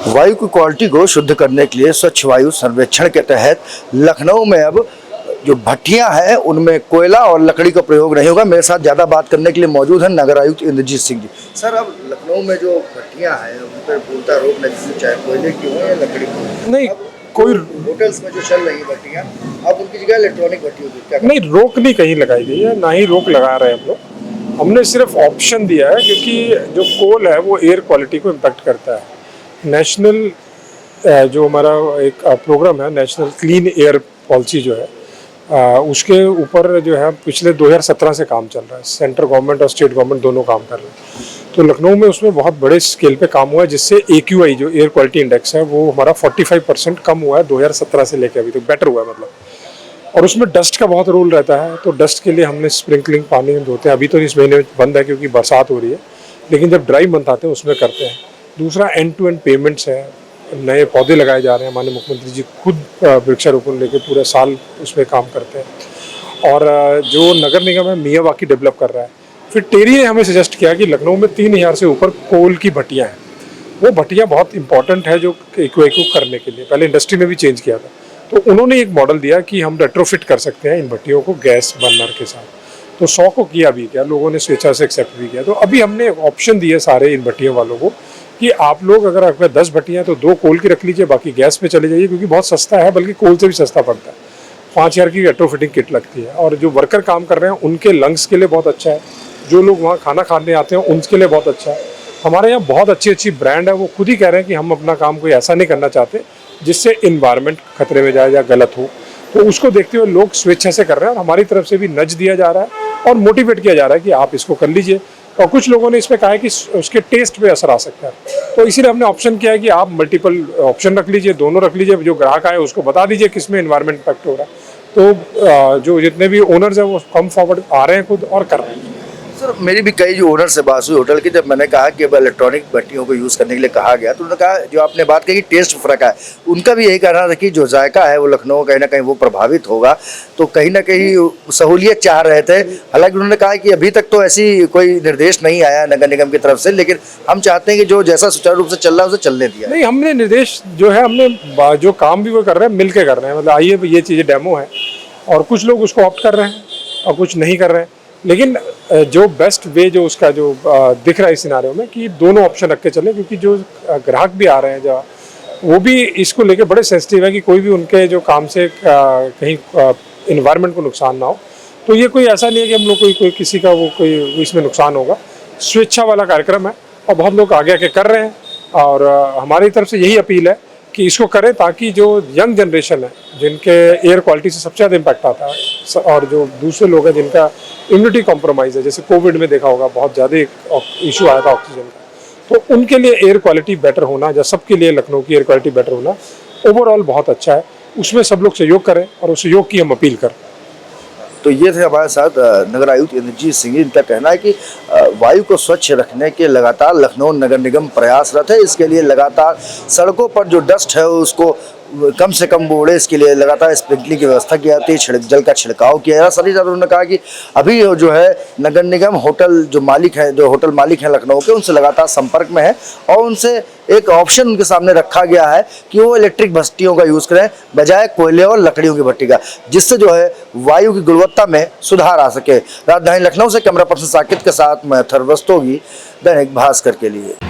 वायु की क्वालिटी को शुद्ध करने के लिए स्वच्छ वायु सर्वेक्षण के तहत लखनऊ में अब जो भट्टियां हैं उनमें कोयला और लकड़ी का प्रयोग नहीं होगा। मेरे साथ ज़्यादा बात करने के लिए मौजूद हैं नगर आयुक्त इंद्रजीत सिंह जी। सर, अब लखनऊ में जो भट्टियां हैं उन पर पूर्णतः रोक लगी, चाहे कोयले की हो या लकड़ी की हो। नहीं, कोई होटल्स में जो चल रही है भट्टियां, अब उनकी जगह इलेक्ट्रॉनिक भट्टी होगी क्या? नहीं, रोक नहीं कहीं लगाई गई है, ना ही रोक लगा रहे हैं हम लोग। हमने सिर्फ ऑप्शन दिया है क्योंकि जो कोल है वो एयर क्वालिटी को इम्पैक्ट करता है। नेशनल जो हमारा एक प्रोग्राम है, नेशनल क्लीन एयर पॉलिसी जो है, उसके ऊपर जो है पिछले 2017 से काम चल रहा है। सेंट्रल गवर्नमेंट और स्टेट गवर्नमेंट दोनों काम कर रहे हैं। तो लखनऊ में उसमें बहुत बड़े स्केल पे काम हुआ है, जिससे AQI जो एयर क्वालिटी इंडेक्स है वो हमारा 45% कम हुआ है 2017 से लेकर अभी तक, बेटर हुआ है मतलब। और उसमें डस्ट का बहुत रोल रहता है, तो डस्ट के लिए हमने स्प्रिंकलिंग पानी धोते हैं। अभी तो इस महीने में बंद है क्योंकि बरसात हो रही है, लेकिन जब ड्राई मंथ आते हैं उसमें करते हैं। दूसरा एंड टू एंड पेमेंट्स है, नए पौधे लगाए जा रहे हैं। माननीय मुख्यमंत्री जी खुद वृक्षारोपण लेके पूरे साल उसमें काम करते हैं। और जो नगर निगम है मियावाकी डेवलप कर रहा है। फिर टेरी ने हमें सजेस्ट किया कि लखनऊ में 3000 से ऊपर कोल की भट्टियाँ हैं। वो भट्टियाँ बहुत इंपॉर्टेंट है जो AQI को करने के लिए। पहले इंडस्ट्री में भी चेंज किया था, तो उन्होंने एक मॉडल दिया कि हम रेट्रोफिट कर सकते हैं इन भट्टियों को गैस बर्नर के साथ। तो 100 को किया भी, क्या लोगों ने स्वेच्छा से एक्सेप्ट भी किया। तो अभी हमने ऑप्शन दिए सारे इन भट्टियों वालों को कि आप लोग अगर आपके 10 भट्टियाँ हैं तो 2 कोल की रख लीजिए, बाकी गैस पे चले जाइए, क्योंकि बहुत सस्ता है, बल्कि कोल से भी सस्ता पड़ता है। 5000 की रेट्रोफिटिंग किट लगती है। और जो वर्कर काम कर रहे हैं उनके लंग्स के लिए बहुत अच्छा है। जो लोग वहाँ खाना खाने आते हैं उनके लिए बहुत अच्छा है। हमारे यहाँ बहुत अच्छी अच्छी ब्रांड है, वो खुद ही कह रहे हैं कि हम अपना काम कोई ऐसा नहीं करना चाहते जिससे इन्वायरमेंट खतरे में जाए या गलत हो। तो उसको देखते हुए लोग स्वेच्छा से कर रहे हैं और हमारी तरफ से भी नज दिया जा रहा है और मोटिवेट किया जा रहा है कि आप इसको कर लीजिए। और कुछ लोगों ने इसमें कहा है कि उसके टेस्ट पे असर आ सकता है, तो इसीलिए हमने ऑप्शन किया है कि आप मल्टीपल ऑप्शन रख लीजिए, दोनों रख लीजिए। जो ग्राहक आए उसको बता दीजिए किसमें एनवायरनमेंट इम्पैक्ट हो रहा है। तो जो जितने भी ओनर्स हैं वो कम फॉरवर्ड आ रहे हैं खुद और कर रहे हैं। सर, मेरी भी कई जो ओनर से बात हुई होटल की, जब मैंने कहा कि अब इलेक्ट्रॉनिक भट्टियों को यूज़ करने के लिए कहा गया, तो उन्होंने कहा, जो आपने बात कही कि टेस्ट फ़र्क है, उनका भी यही कहना था कि जो जायका है वो लखनऊ कहीं ना कहीं वो प्रभावित होगा। तो कहीं ना कहीं सहूलियत चाह रहे थे। हालांकि उन्होंने कहा कि अभी तक तो ऐसी कोई निर्देश नहीं आया नगर निगम की तरफ से, लेकिन हम चाहते हैं कि जो जैसा सुचारू रूप से चल रहा है उसे चलने दिया। नहीं, हमने निर्देश जो है, हमने जो काम भी वो कर रहे हैं मिल के कर रहे हैं। मतलब आइए ये चीज़ें डेमो है और कुछ लोग उसको ऑप्ट कर रहे हैं और कुछ नहीं कर रहे हैं। लेकिन जो बेस्ट वे जो उसका जो दिख रहा है इस सिनारियो में कि दोनों ऑप्शन रख के चले, क्योंकि जो ग्राहक भी आ रहे हैं जो वो भी इसको लेके बड़े सेंसिटिव है कि कोई भी उनके जो काम से कहीं इन्वायरमेंट को नुकसान ना हो। तो ये कोई ऐसा नहीं है कि हम लोग कोई किसी का वो कोई इसमें नुकसान होगा। स्वेच्छा वाला कार्यक्रम है और बहुत लोग आगे आके कर रहे हैं। और हमारी तरफ से यही अपील है कि इसको करें ताकि जो यंग जनरेशन है, जिनके एयर क्वालिटी से सबसे ज़्यादा इम्पैक्ट आता है, और जो दूसरे लोग हैं जिनका इम्यूनिटी कॉम्प्रोमाइज़ है, जैसे कोविड में देखा होगा बहुत ज़्यादा इशू आया था ऑक्सीजन का, तो उनके लिए एयर क्वालिटी बेटर होना, या सबके लिए लखनऊ की एयर क्वालिटी बेटर होना ओवरऑल बहुत अच्छा है। उसमें सब लोग सहयोग करें और उस सहयोग की हम अपील करें। तो ये थे हमारे साथ नगर आयुक्त इंद्रजीत सिंह। इनका कहना है कि वायु को स्वच्छ रखने के लगातार लखनऊ नगर निगम प्रयासरत है। इसके लिए लगातार सड़कों पर जो डस्ट है उसको कम से कम उड़े, इसके लिए लगातार स्प्रिंकलिंग की व्यवस्था की जाती है, जल का छिड़काव किया जा। साथ ही साथ उन्होंने कहा कि अभी जो है नगर निगम होटल जो मालिक हैं, जो होटल मालिक हैं लखनऊ के, उनसे लगातार संपर्क में है और उनसे एक ऑप्शन उनके सामने रखा गया है कि वो इलेक्ट्रिक भट्टियों का यूज़ करें बजाय कोयले और लकड़ियों की भट्टी का, जिससे जो है वायु की गुणवत्ता में सुधार आ सके। राजधानी लखनऊ से कैमरा पर्सन साकिब के साथ मैं थरवस्तोगी, दैनिक भास्कर के लिए।